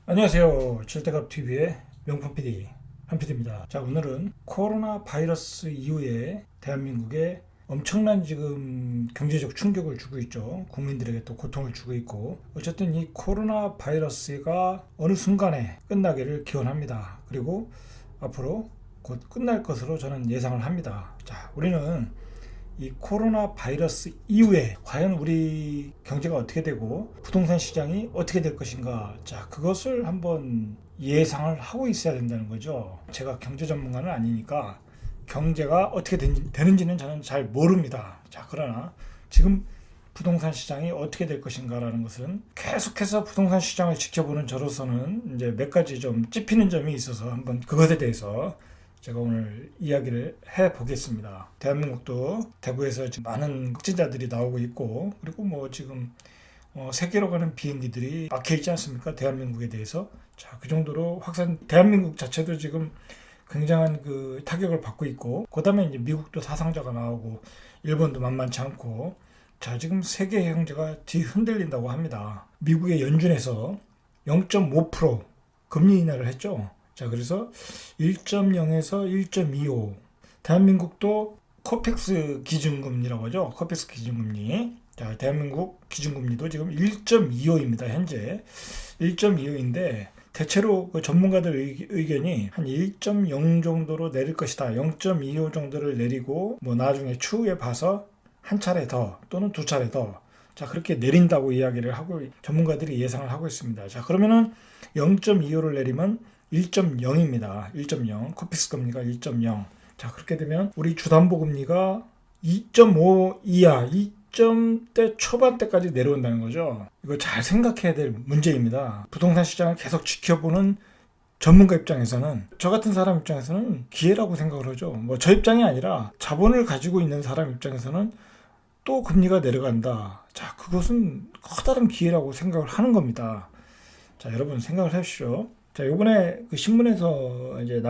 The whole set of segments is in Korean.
안녕하세요. 질대갑TV의 명품 PD 한 PD입니다. 자, 오늘은 코로나 바이러스 이후에 대한민국에 엄청난 지금 경제적 충격을 주고 있죠. 국민들에게 또 고통을 주고 있고, 어쨌든 이 코로나 바이러스가 어느 순간에 끝나기를 기원합니다. 그리고 앞으로 곧 끝날 것으로 저는 예상을 합니다. 자, 우리는 이 코로나 바이러스 이후에 과연 우리 경제가 어떻게 되고 부동산 시장이 어떻게 될 것인가, 자, 그것을 한번 예상을 하고 있어야 된다는 거죠. 제가 경제 전문가는 아니니까 경제가 어떻게 되는지는 저는 잘 모릅니다. 자, 그러나 지금 부동산 시장이 어떻게 될 것인가라는 것은 계속해서 부동산 시장을 지켜보는 저로서는 이제 몇 가지 좀 찝히는 점이 있어서 한번 그것에 대해서 제가 오늘 이야기를 해보겠습니다. 대한민국도 대구에서 지금 많은 확진자들이 나오고 있고, 그리고 뭐 지금 세계로 가는 비행기들이 막혀 있지 않습니까? 대한민국에 대해서. 자, 그 정도로 대한민국 자체도 지금 굉장한 그 타격을 받고 있고, 그 다음에 이제 미국도 사상자가 나오고, 일본도 만만치 않고, 자, 지금 세계 경제가 뒤흔들린다고 합니다. 미국의 연준에서 0.5% 금리 인하를 했죠. 자, 그래서 1.0에서 1.25. 대한민국도 코펙스 기준금리라고 하죠. 코펙스 기준금리. 자, 대한민국 기준금리도 지금 1.25입니다. 현재 1.25인데 대체로 그 전문가들 의견이 한 1.0 정도로 내릴 것이다. 0.25 정도를 내리고 뭐 나중에 추후에 봐서 한 차례 더 또는 두 차례 더, 자, 그렇게 내린다고 이야기를 하고 전문가들이 예상을 하고 있습니다. 자, 그러면은 0.25를 내리면 1.0입니다. 1.0. 코픽스 금리가 1.0. 자, 그렇게 되면 우리 주담보 금리가 2.5 이하, 2점대 초반대까지 내려온다는 거죠. 이거 잘 생각해야 될 문제입니다. 부동산 시장을 계속 지켜보는 전문가 입장에서는, 저 같은 사람 입장에서는 기회라고 생각을 하죠. 뭐 저 입장이 아니라 자본을 가지고 있는 사람 입장에서는 또 금리가 내려간다. 자, 그것은 커다란 기회라고 생각을 하는 겁니다. 자, 여러분 생각을 해주십시오. 자, 요번에 그 신문에서 이제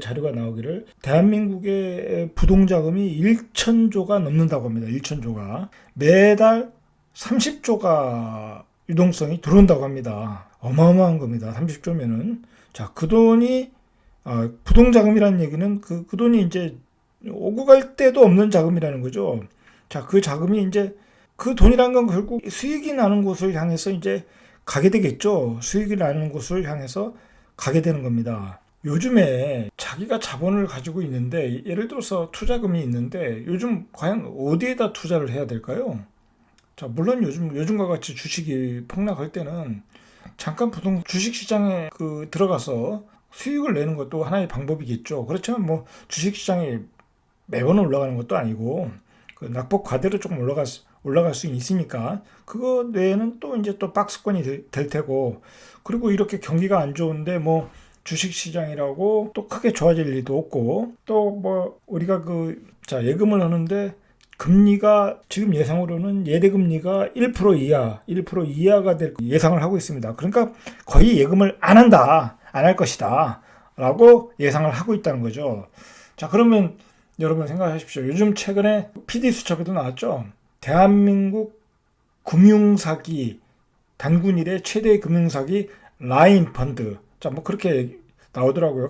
자료가 나오기를, 대한민국의 부동자금이 1천조가 넘는다고 합니다. 1천조가. 매달 30조가 유동성이 들어온다고 합니다. 어마어마한 겁니다. 30조면은. 자, 그 돈이, 부동자금이라는 얘기는 그 돈이 이제 오고 갈 때도 없는 자금이라는 거죠. 자, 그 자금이 이제, 그 돈이란 건 결국 수익이 나는 곳을 향해서 이제 가게 되겠죠. 수익이 나는 곳을 향해서 가게 되는 겁니다. 요즘에 자기가 자본을 가지고 있는데, 예를 들어서 투자금이 있는데 요즘 과연 어디에다 투자를 해야 될까요? 자, 물론 요즘과 같이 주식이 폭락할 때는 잠깐 주식시장에 들어가서 수익을 내는 것도 하나의 방법이겠죠. 그렇지만 뭐 주식시장이 매번 올라가는 것도 아니고, 그 낙폭 과대로 조금 올라갈 수 있으니까 그거 외에는 또 이제 또 박스권이 될 테고, 그리고 이렇게 경기가 안 좋은데 뭐 주식시장이라고 또 크게 좋아질 일도 없고, 또 뭐 우리가 예금을 하는데 금리가 지금 예상으로는 예대금리가 1% 이하, 1% 이하가 될 예상을 하고 있습니다. 그러니까 거의 예금을 안 할 것이다 라고 예상을 하고 있다는 거죠. 자, 그러면 여러분 생각하십시오. 요즘 최근에 PD수첩에도 나왔죠. 대한민국 금융사기 단군 이래 최대 금융사기 라인펀드. 자, 뭐 그렇게 나오더라고요.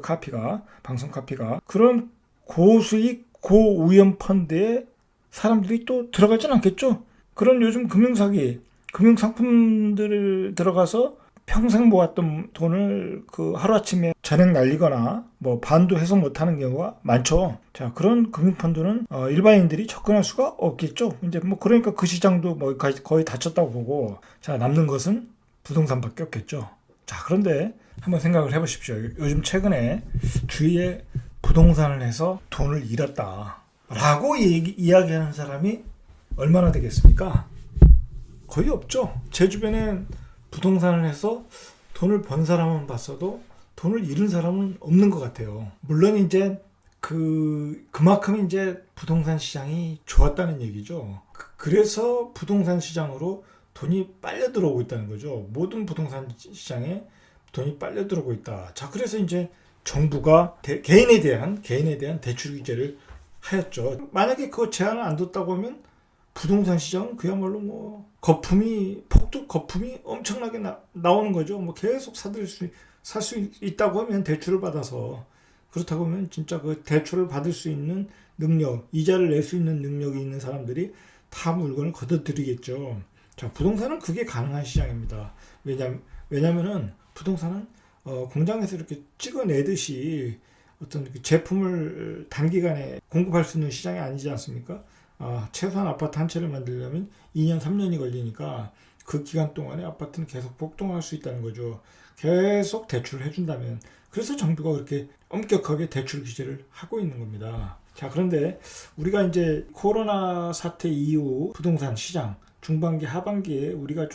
방송 카피가. 그런 고수익 고위험 펀드에 사람들이 또 들어가진 않겠죠. 그런 요즘 금융상품들을 들어가서 평생 모았던 돈을 하루아침에 전액 날리거나 뭐 반도 해석 못하는 경우가 많죠. 자, 그런 금융펀드는 일반인들이 접근할 수가 없겠죠. 이제 뭐 그러니까 그 시장도 뭐 거의 닫혔다고 보고, 자, 남는 것은 부동산밖에 없겠죠. 자, 그런데 한번 생각을 해보십시오. 요즘 최근에 주위에 부동산을 해서 돈을 잃었다 라고 이야기하는 사람이 얼마나 되겠습니까? 거의 없죠. 제 주변엔 부동산을 해서 돈을 번 사람은 봤어도 돈을 잃은 사람은 없는 것 같아요. 물론 이제 그만큼 이제 부동산 시장이 좋았다는 얘기죠. 그래서 부동산 시장으로 돈이 빨려 들어오고 있다는 거죠. 모든 부동산 시장에 돈이 빨려 들어오고 있다. 자, 그래서 이제 정부가 개인에 대한 대출 규제를 하였죠. 만약에 그 제한을 안 뒀다고 하면 부동산 시장 그야말로 뭐 거품이 폭도 거품이 엄청나게 나오는 거죠. 뭐 계속 살 수 있다고 하면 대출을 받아서 그렇다고 하면 진짜 그 대출을 받을 수 있는 능력, 이자를 낼 수 있는 능력이 있는 사람들이 다 물건을 거둬들이겠죠. 자, 부동산은 그게 가능한 시장입니다. 왜냐면은 부동산은 공장에서 이렇게 찍어내듯이 어떤 제품을 단기간에 공급할 수 있는 시장이 아니지 않습니까? 최소한 아파트 한 채를 만들려면 2년, 3년이 걸리니까 그 기간 동안에 아파트는 계속 폭등할 수 있다는 거죠. 계속 대출을 해준다면. 그래서 정부가 그렇게 엄격하게 대출 규제를 하고 있는 겁니다. 자, 그런데 우리가 이제 코로나 사태 이후 부동산 시장 중반기, 하반기에 우리가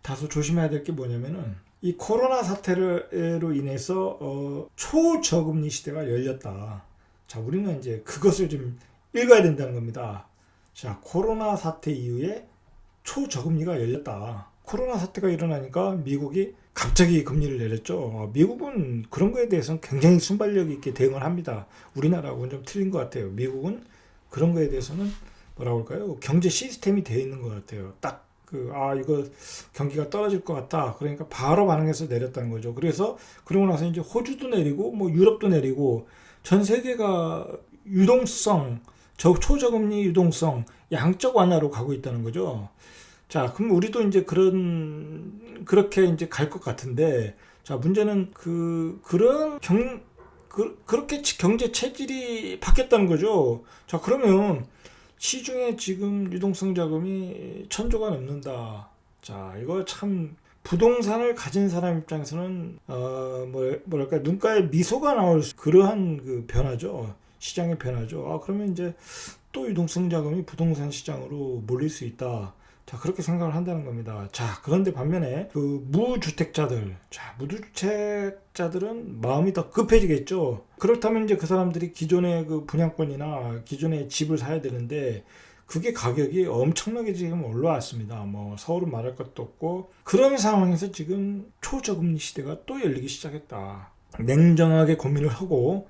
다소 조심해야 될 게 뭐냐면은 이 코로나 사태로 인해서 초저금리 시대가 열렸다. 자, 우리는 이제 그것을 좀 읽어야 된다는 겁니다. 자, 코로나 사태 이후에 초저금리가 열렸다. 코로나 사태가 일어나니까 미국이 갑자기 금리를 내렸죠. 미국은 그런 거에 대해서는 굉장히 순발력 있게 대응을 합니다. 우리나라하고는 좀 틀린 것 같아요. 미국은 그런 거에 대해서는 뭐라고 할까요? 경제 시스템이 되어 있는 것 같아요. 딱 이거 경기가 떨어질 것 같다. 그러니까 바로 반응해서 내렸다는 거죠. 그래서 그러고 나서 이제 호주도 내리고 뭐 유럽도 내리고 전 세계가 유동성, 초저금리 유동성, 양적 완화로 가고 있다는 거죠. 자, 그럼 우리도 이제 그렇게 이제 갈 것 같은데, 자, 문제는 그렇게 경제 체질이 바뀌었다는 거죠. 자, 그러면 시중에 지금 유동성 자금이 1,000조가 넘는다. 자, 이거 참 부동산을 가진 사람 입장에서는 뭐랄까 눈가에 미소가 나올 그러한 그 변화죠. 시장의 변화죠. 그러면 이제 또 유동성 자금이 부동산 시장으로 몰릴 수 있다. 자, 그렇게 생각을 한다는 겁니다. 자, 그런데 반면에 무주택자들은 마음이 더 급해지겠죠. 그렇다면 이제 그 사람들이 기존의 그 분양권이나 기존의 집을 사야 되는데 그게 가격이 엄청나게 지금 올라왔습니다. 뭐 서울은 말할 것도 없고 그런 상황에서 지금 초저금리 시대가 또 열리기 시작했다. 냉정하게 고민을 하고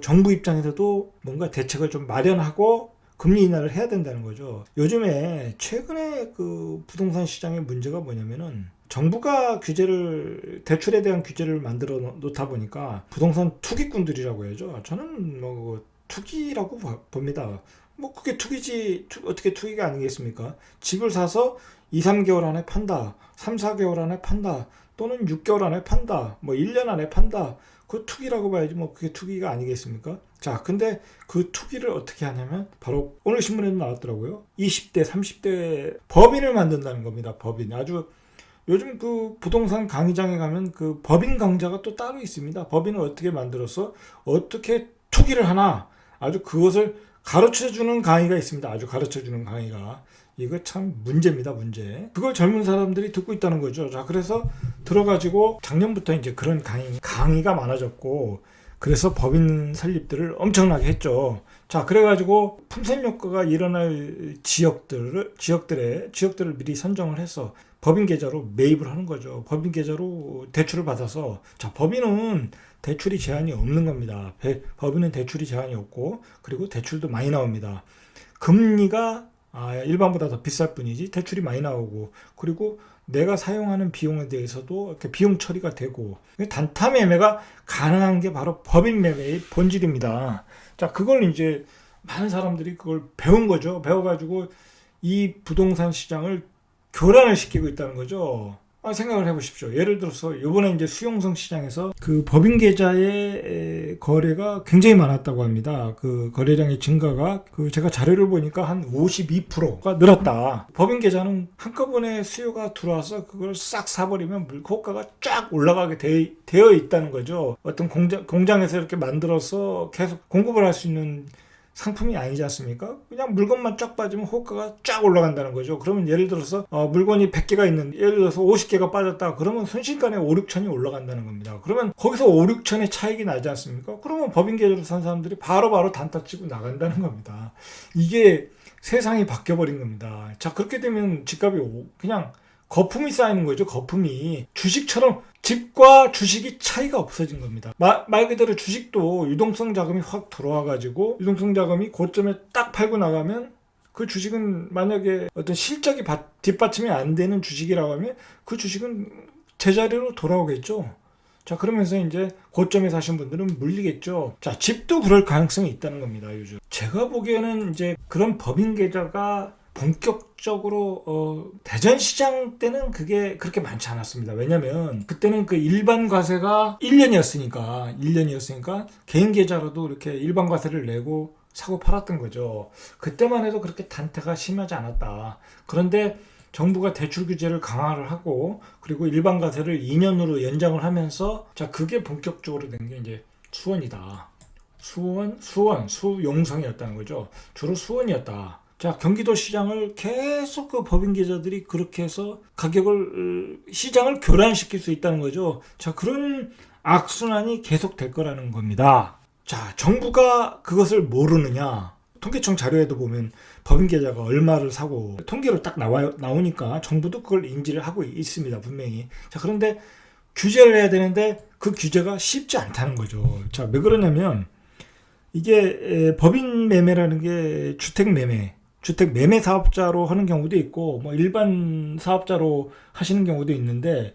정부 입장에서도 뭔가 대책을 좀 마련하고 금리 인하를 해야 된다는 거죠. 요즘에 최근에 그 부동산 시장의 문제가 뭐냐면은 정부가 대출에 대한 규제를 만들어 놓다 보니까 부동산 투기꾼들이라고 해야죠. 저는 뭐 투기라고 봅니다. 뭐 그게 투기지, 어떻게 투기가 아니겠습니까? 집을 사서 2, 3개월 안에 판다, 3, 4개월 안에 판다, 또는 6개월 안에 판다, 뭐 1년 안에 판다. 그 투기라고 봐야지 뭐 그게 투기가 아니겠습니까? 자, 근데 그 투기를 어떻게 하냐면 바로 오늘 신문에도 나왔더라고요. 20대, 30대 법인을 만든다는 겁니다. 법인. 아주 요즘 그 부동산 강의장에 가면 그 법인 강좌가 또 따로 있습니다. 법인을 어떻게 만들어서 어떻게 투기를 하나 아주 그것을 가르쳐주는 강의가 있습니다. 아주 가르쳐주는 강의가. 이거 참 문제입니다, 문제. 그걸 젊은 사람들이 듣고 있다는 거죠. 자, 그래서 들어가지고 작년부터 이제 그런 강의가 많아졌고, 그래서 법인 설립들을 엄청나게 했죠. 자, 그래가지고 풍선 효과가 일어날 지역들을 미리 선정을 해서 법인 계좌로 매입을 하는 거죠. 법인 계좌로 대출을 받아서, 자, 법인은 대출이 제한이 없는 겁니다. 법인은 대출이 제한이 없고, 그리고 대출도 많이 나옵니다. 금리가 일반보다 더 비쌀 뿐이지 대출이 많이 나오고, 그리고 내가 사용하는 비용에 대해서도 이렇게 비용 처리가 되고, 단타 매매가 가능한 게 바로 법인 매매의 본질입니다. 자, 그걸 이제 많은 사람들이 그걸 배운 거죠. 배워가지고 이 부동산 시장을 교란을 시키고 있다는 거죠. 생각을 해보십시오. 예를 들어서 이번에 이제 수용성 시장에서 그 법인 계좌의 거래가 굉장히 많았다고 합니다. 그 거래량의 증가가 제가 자료를 보니까 한 52%가 늘었다. 법인 계좌는 한꺼번에 수요가 들어와서 그걸 싹 사버리면 물가가 쫙 올라가게 되어 있다는 거죠. 어떤 공장에서 이렇게 만들어서 계속 공급을 할 수 있는 상품이 아니지 않습니까? 그냥 물건만 쫙 빠지면 호가가 쫙 올라간다는 거죠. 그러면 예를 들어서 물건이 100개가 있는데 예를 들어서 50개가 빠졌다. 그러면 순식간에 5, 6천이 올라간다는 겁니다. 그러면 거기서 5, 6천의 차익이 나지 않습니까? 그러면 법인 계좌로 산 사람들이 바로바로 단타 치고 나간다는 겁니다. 이게 세상이 바뀌어버린 겁니다. 자, 그렇게 되면 집값이 그냥 거품이 쌓이는 거죠. 거품이. 주식처럼 집과 주식이 차이가 없어진 겁니다. 말 그대로 주식도 유동성 자금이 확 들어와가지고 유동성 자금이 고점에 딱 팔고 나가면 그 주식은 만약에 어떤 실적이 뒷받침이 안 되는 주식이라고 하면 그 주식은 제자리로 돌아오겠죠. 자, 그러면서 이제 고점에 사신 분들은 물리겠죠. 자, 집도 그럴 가능성이 있다는 겁니다, 요즘. 제가 보기에는 이제 그런 법인 계좌가 본격적으로 대전 시장 때는 그게 그렇게 많지 않았습니다. 왜냐면 그때는 그 일반 과세가 1년이었으니까 개인 계좌로도 이렇게 일반 과세를 내고 사고 팔았던 거죠. 그때만 해도 그렇게 단태가 심하지 않았다. 그런데 정부가 대출 규제를 강화를 하고 그리고 일반 과세를 2년으로 연장을 하면서 자, 그게 본격적으로 된 게 이제 수원이다. 수용성이었다는 거죠. 주로 수원이었다. 자, 경기도 시장을 계속 그 법인 계좌들이 그렇게 해서 시장을 교란시킬 수 있다는 거죠. 자, 그런 악순환이 계속 될 거라는 겁니다. 자, 정부가 그것을 모르느냐? 통계청 자료에도 보면 법인 계좌가 얼마를 사고 통계로 딱 나오니까 정부도 그걸 인지를 하고 있습니다, 분명히. 자, 그런데 규제를 해야 되는데 그 규제가 쉽지 않다는 거죠. 자, 왜 그러냐면 이게 법인 매매라는 게 주택 매매 사업자로 하는 경우도 있고 뭐 일반 사업자로 하시는 경우도 있는데,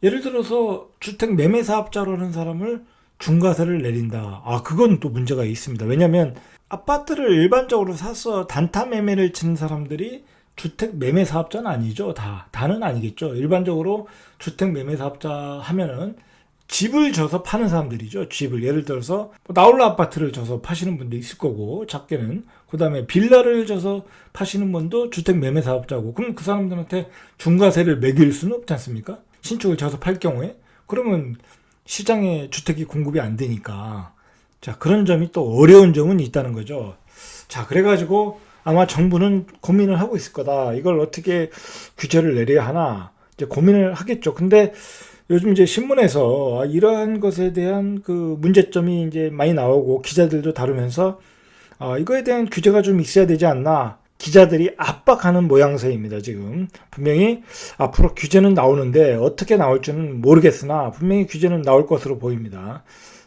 예를 들어서 주택 매매 사업자로 하는 사람을 중과세를 내린다. 그건 또 문제가 있습니다. 왜냐하면 아파트를 일반적으로 사서 단타 매매를 치는 사람들이 주택 매매 사업자는 아니죠. 다는 아니겠죠. 일반적으로 주택 매매 사업자 하면은 집을 져서 파는 사람들이죠. 집을 예를 들어서 나홀로 아파트를 져서 파시는 분도 있을 거고, 작게는 그 다음에 빌라를 져서 파시는 분도 주택 매매 사업자고. 그럼 그 사람들한테 중과세를 매길 수는 없지 않습니까? 신축을 져서 팔 경우에. 그러면 시장에 주택이 공급이 안 되니까. 자, 그런 점이 또 어려운 점은 있다는 거죠. 자, 그래가지고 아마 정부는 고민을 하고 있을 거다. 이걸 어떻게 규제를 내려야 하나 이제 고민을 하겠죠. 근데 요즘 이제 신문에서 이러한 것에 대한 그 문제점이 이제 많이 나오고 기자들도 다루면서 이거에 대한 규제가 좀 있어야 되지 않나, 기자들이 압박하는 모양새입니다. 지금 분명히 앞으로 규제는 나오는데 어떻게 나올지는 모르겠으나 분명히 규제는 나올 것으로 보입니다.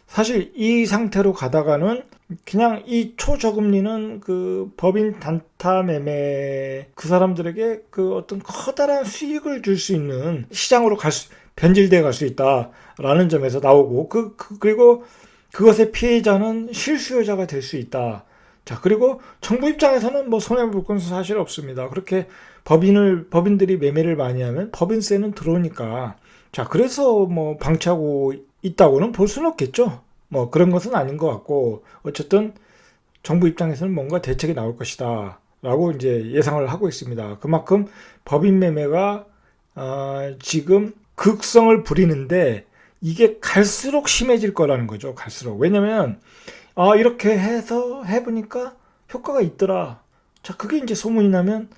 사실 이 상태로 가다가는 그냥 이 초저금리는 그 법인 단타 매매 그 사람들에게 그 어떤 커다란 수익을 줄 수 있는 시장으로 변질돼 갈 수 있다라는 점에서 나오고, 그리고 그것의 피해자는 실수요자가 될 수 있다. 자, 그리고 정부 입장에서는 뭐 손해볼 건 사실 없습니다. 그렇게 법인들이 매매를 많이 하면 법인세는 들어오니까. 자, 그래서 뭐 방치하고 있다고는 볼 수는 없겠죠. 뭐 그런 것은 아닌 것 같고, 어쨌든 정부 입장에서는 뭔가 대책이 나올 것이다 라고 이제 예상을 하고 있습니다. 그만큼 법인 매매가 지금 극성을 부리는데 이게 갈수록 심해질 거라는 거죠. 갈수록. 왜냐면 이렇게 해서 해보니까 효과가 있더라. 자, 그게 이제 소문이 나면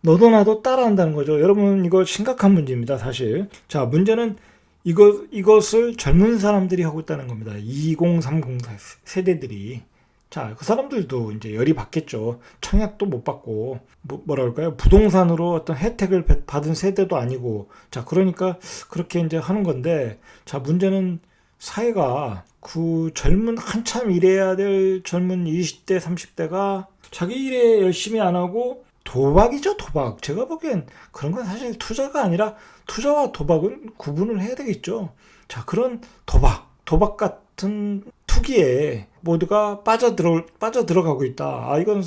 너도 나도 따라한다는 거죠. 여러분, 이거 심각한 문제입니다, 사실. 자, 문제는 이것을 젊은 사람들이 하고 있다는 겁니다. 2030 세대들이. 자, 그 사람들도 이제 열이 받겠죠. 청약도 못 받고, 뭐라 그럴까요? 부동산으로 어떤 혜택을 받은 세대도 아니고. 자, 그러니까 그렇게 이제 하는 건데, 자, 문제는 사회가 그 한참 일해야 될 젊은 20대, 30대가 자기 일에 열심히 안 하고 도박이죠, 도박. 제가 보기엔 그런 건 사실 투자가 아니라 투자와 도박은 구분을 해야 되겠죠. 자, 그런 도박 같은 투기에 모두가 빠져들어가고 있다. 이건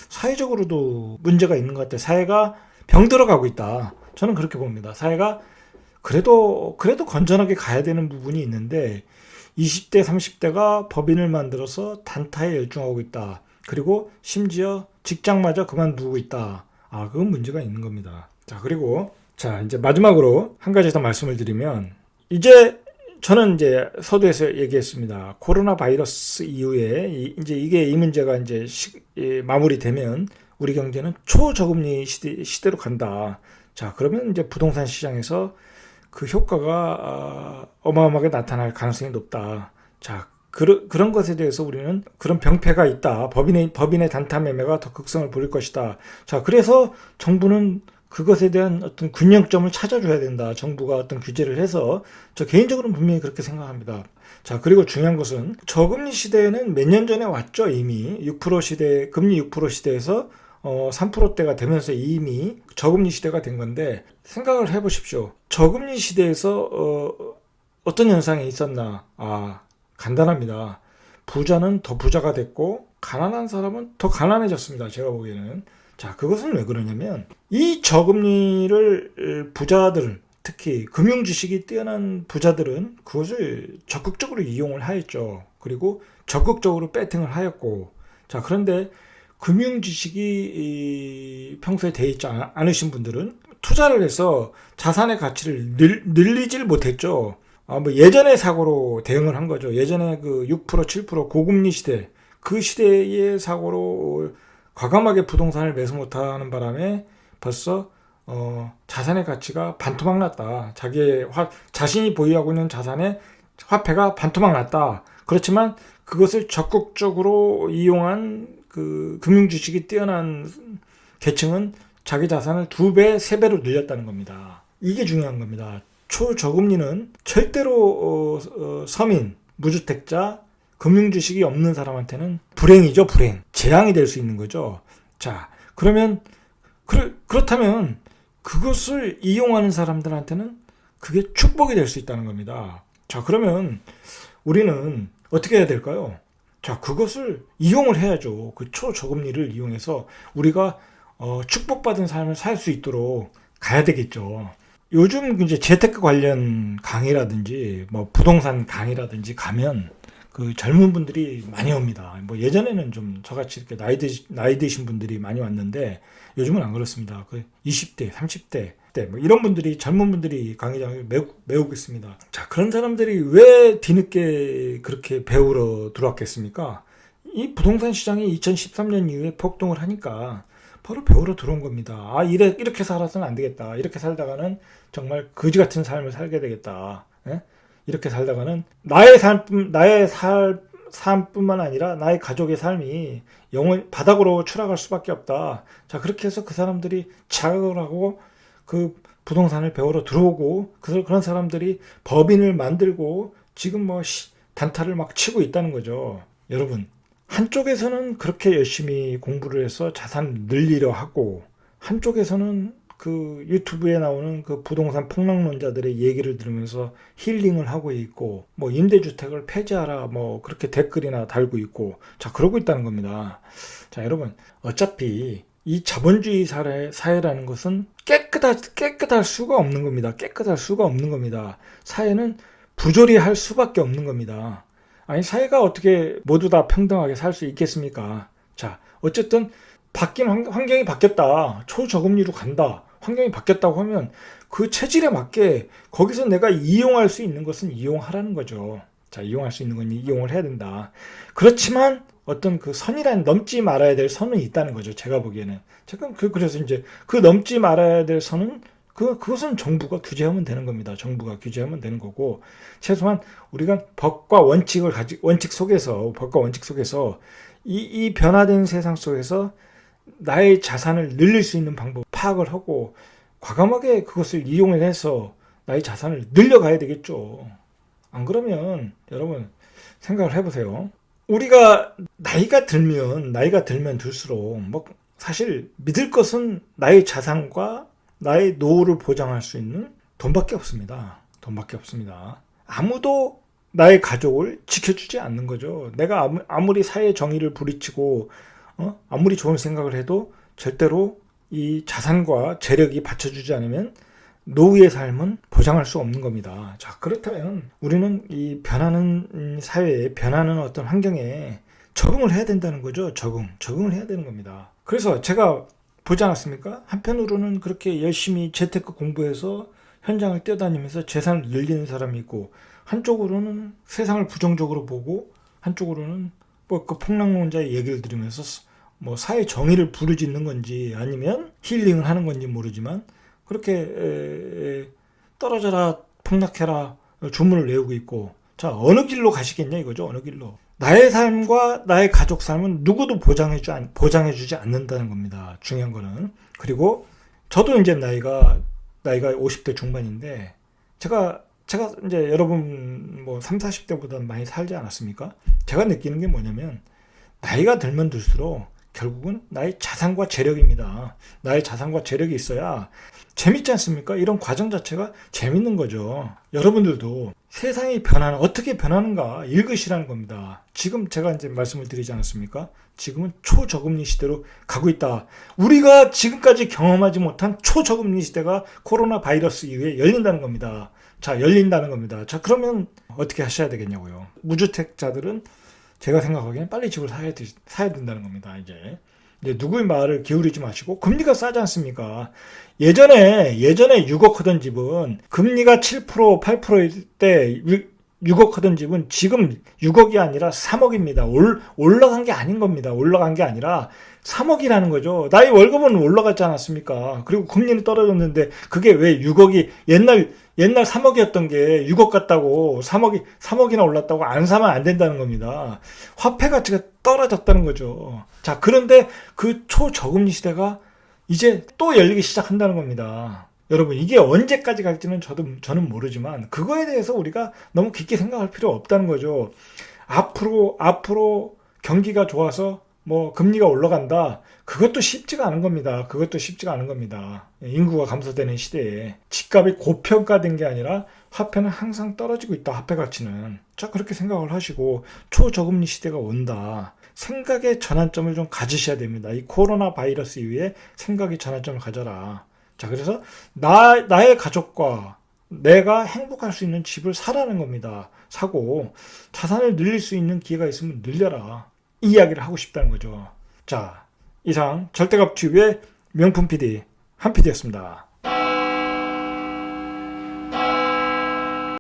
사회적으로도 문제가 있는 것 같아요. 사회가 병들어가고 있다. 저는 그렇게 봅니다. 사회가 그래도 건전하게 가야 되는 부분이 있는데 20대, 30대가 법인을 만들어서 단타에 열중하고 있다. 그리고 심지어 직장마저 그만두고 있다. 그건 문제가 있는 겁니다. 자, 그리고 이제 마지막으로 한 가지 더 말씀을 드리면, 이제 저는 이제 서두에서 얘기했습니다. 코로나 바이러스 이후에 이제 이 문제가 이제 마무리되면 우리 경제는 초저금리 시대로 간다. 자, 그러면 이제 부동산 시장에서 그 효과가 어마어마하게 나타날 가능성이 높다. 자, 그런 것에 대해서 우리는 그런 병폐가 있다. 법인의 단타 매매가 더 극성을 부릴 것이다. 자, 그래서 정부는 그것에 대한 어떤 균형점을 찾아줘야 된다. 정부가 어떤 규제를 해서. 저 개인적으로는 분명히 그렇게 생각합니다. 자, 그리고 중요한 것은 저금리 시대에는 몇 년 전에 왔죠. 이미 6% 시대, 금리 6% 시대에서 3%대가 되면서 이미 저금리 시대가 된 건데, 생각을 해보십시오. 저금리 시대에서 어떤 현상이 있었나? 간단합니다. 부자는 더 부자가 됐고 가난한 사람은 더 가난해졌습니다. 제가 보기에는. 자, 그것은 왜 그러냐면 이 저금리를 부자들, 특히 금융지식이 뛰어난 부자들은 그것을 적극적으로 이용을 하였죠. 그리고 적극적으로 배팅을 하였고, 자, 그런데 금융지식이 평소에 돼 있지 않으신 분들은 투자를 해서 자산의 가치를 늘리질 못했죠. 뭐 예전의 사고로 대응을 한 거죠. 예전에 그 6%, 7% 고금리 시대, 그 시대의 사고로 과감하게 부동산을 매수 못하는 바람에 벌써 자산의 가치가 반토막 났다. 자신이 보유하고 있는 자산의 화폐가 반토막 났다. 그렇지만 그것을 적극적으로 이용한 그 금융지식이 뛰어난 계층은 자기 자산을 2배, 3배로 늘렸다는 겁니다. 이게 중요한 겁니다. 초저금리는 절대로 서민, 무주택자, 금융지식이 없는 사람한테는 불행이죠, 불행. 재앙이 될 수 있는 거죠. 자, 그러면 그렇다면 그것을 이용하는 사람들한테는 그게 축복이 될 수 있다는 겁니다. 자, 그러면 우리는 어떻게 해야 될까요? 자, 그것을 이용을 해야죠. 그 초저금리를 이용해서 우리가 축복받은 삶을 살 수 있도록 가야 되겠죠. 요즘 이제 재테크 관련 강의라든지 뭐 부동산 강의라든지 가면 그 젊은 분들이 많이 옵니다. 뭐 예전에는 좀 저같이 이렇게 나이 드신 분들이 많이 왔는데 요즘은 안 그렇습니다. 그 20대, 30대 때 뭐 이런 분들이, 젊은 분들이 강의장을 메우고 있습니다. 자, 그런 사람들이 왜 뒤늦게 그렇게 배우러 들어왔겠습니까? 이 부동산 시장이 2013년 이후에 폭등을 하니까 바로 배우러 들어온 겁니다. 이렇게 살아서는 안 되겠다. 이렇게 살다가는 정말 거지 같은 삶을 살게 되겠다. 예? 이렇게 살다가는 나의 삶뿐만 아니라 나의 가족의 삶이 영원 바닥으로 추락할 수밖에 없다. 자, 그렇게 해서 그 사람들이 자각을 하고 그 부동산을 배우러 들어오고, 그런 사람들이 법인을 만들고 지금 뭐 단타를 막 치고 있다는 거죠. 여러분, 한쪽에서는 그렇게 열심히 공부를 해서 자산을 늘리려 하고, 한쪽에서는 그 유튜브에 나오는 그 부동산 폭락론자들의 얘기를 들으면서 힐링을 하고 있고, 뭐 임대주택을 폐지하라 뭐 그렇게 댓글이나 달고 있고, 자, 그러고 있다는 겁니다. 자, 여러분, 어차피 이 자본주의 사회라는 것은 깨끗할 수가 없는 겁니다. 깨끗할 수가 없는 겁니다. 사회는 부조리할 수밖에 없는 겁니다. 아니, 사회가 어떻게 모두 다 평등하게 살 수 있겠습니까? 자, 어쨌든 바뀐 환경이 바뀌었다. 초저금리로 간다. 환경이 바뀌었다고 하면 그 체질에 맞게 거기서 내가 이용할 수 있는 것은 이용하라는 거죠. 자, 이용할 수 있는 건 이용을 해야 된다. 그렇지만 어떤 그 선이란 넘지 말아야 될 선은 있다는 거죠. 제가 보기에는. 그래서 이제 그 넘지 말아야 될 선은 그것은 정부가 규제하면 되는 겁니다. 정부가 규제하면 되는 거고, 최소한 우리가 법과 원칙 속에서 이 변화된 세상 속에서 나의 자산을 늘릴 수 있는 방법 파악을 하고 과감하게 그것을 이용을 해서 나의 자산을 늘려가야 되겠죠. 안 그러면 여러분 생각을 해보세요. 우리가 나이가 들면 들수록 뭐 사실 믿을 것은 나의 자산과 나의 노후를 보장할 수 있는 돈밖에 없습니다. 돈밖에 없습니다. 아무도 나의 가족을 지켜주지 않는 거죠. 내가 아무리 사회 정의를 부리치고 아무리 좋은 생각을 해도 절대로 이 자산과 재력이 받쳐주지 않으면 노후의 삶은 보장할 수 없는 겁니다. 자, 그렇다면 우리는 이 변하는 사회에, 변하는 어떤 환경에 적응을 해야 된다는 거죠. 적응을 해야 되는 겁니다. 그래서 제가 보지 않았습니까? 한편으로는 그렇게 열심히 재테크 공부해서 현장을 뛰어다니면서 재산을 늘리는 사람이 있고, 한쪽으로는 세상을 부정적으로 보고, 한쪽으로는 뭐 그 폭락론자의 얘기를 들으면서 뭐 사회 정의를 부르짖는 건지 아니면 힐링을 하는 건지 모르지만 그렇게 떨어져라, 폭락해라 주문을 외우고 있고, 자, 어느 길로 가시겠냐 이거죠. 어느 길로. 나의 삶과 나의 가족 삶은 누구도 보장해주지 않는다는 겁니다. 중요한 거는. 그리고 저도 이제 나이가 50대 중반인데 제가 이제 여러분 뭐 3, 40대보다 많이 살지 않았습니까? 제가 느끼는 게 뭐냐면 나이가 들면 들수록 결국은 나의 자산과 재력입니다. 나의 자산과 재력이 있어야 재밌지 않습니까? 이런 과정 자체가 재밌는 거죠. 여러분들도 세상이 어떻게 변하는가 읽으시라는 겁니다. 지금 제가 이제 말씀을 드리지 않았습니까? 지금은 초저금리 시대로 가고 있다. 우리가 지금까지 경험하지 못한 초저금리 시대가 코로나 바이러스 이후에 열린다는 겁니다. 자, 열린다는 겁니다. 자, 그러면 어떻게 하셔야 되겠냐고요. 무주택자들은 제가 생각하기에는 빨리 집을 사야 된다는 겁니다. 이제 누구의 말을 기울이지 마시고 금리가 싸지 않습니까? 예전에 6억 하던 집은 금리가 7%, 8%일 때 6억 하던 집은 지금 6억이 아니라 3억입니다. 올라간 게 아닌 겁니다. 올라간 게 아니라 3억이라는 거죠. 나의 월급은 올라갔지 않았습니까? 그리고 금리는 떨어졌는데 그게 왜 6억이 옛날 3억이었던 게 6억 같다고 3억이나 올랐다고 안 사면 안 된다는 겁니다. 화폐 가치가 떨어졌다는 거죠. 자, 그런데 그 초저금리 시대가 이제 또 열리기 시작한다는 겁니다. 여러분, 이게 언제까지 갈지는 저는 모르지만 그거에 대해서 우리가 너무 깊게 생각할 필요 없다는 거죠. 앞으로 경기가 좋아서 금리가 올라간다. 그것도 쉽지가 않은 겁니다. 인구가 감소되는 시대에 집값이 고평가된 게 아니라 화폐는 항상 떨어지고 있다. 화폐 가치는. 자, 그렇게 생각을 하시고 초저금리 시대가 온다. 생각의 전환점을 좀 가지셔야 됩니다. 이 코로나 바이러스 이후에 생각의 전환점을 가져라. 자, 그래서 나의 가족과 내가 행복할 수 있는 집을 사라는 겁니다. 사고 자산을 늘릴 수 있는 기회가 있으면 늘려라. 이 이야기를 하고 싶다는 거죠. 자, 이상 절대값 튜브의 명품 PD 한 PD였습니다.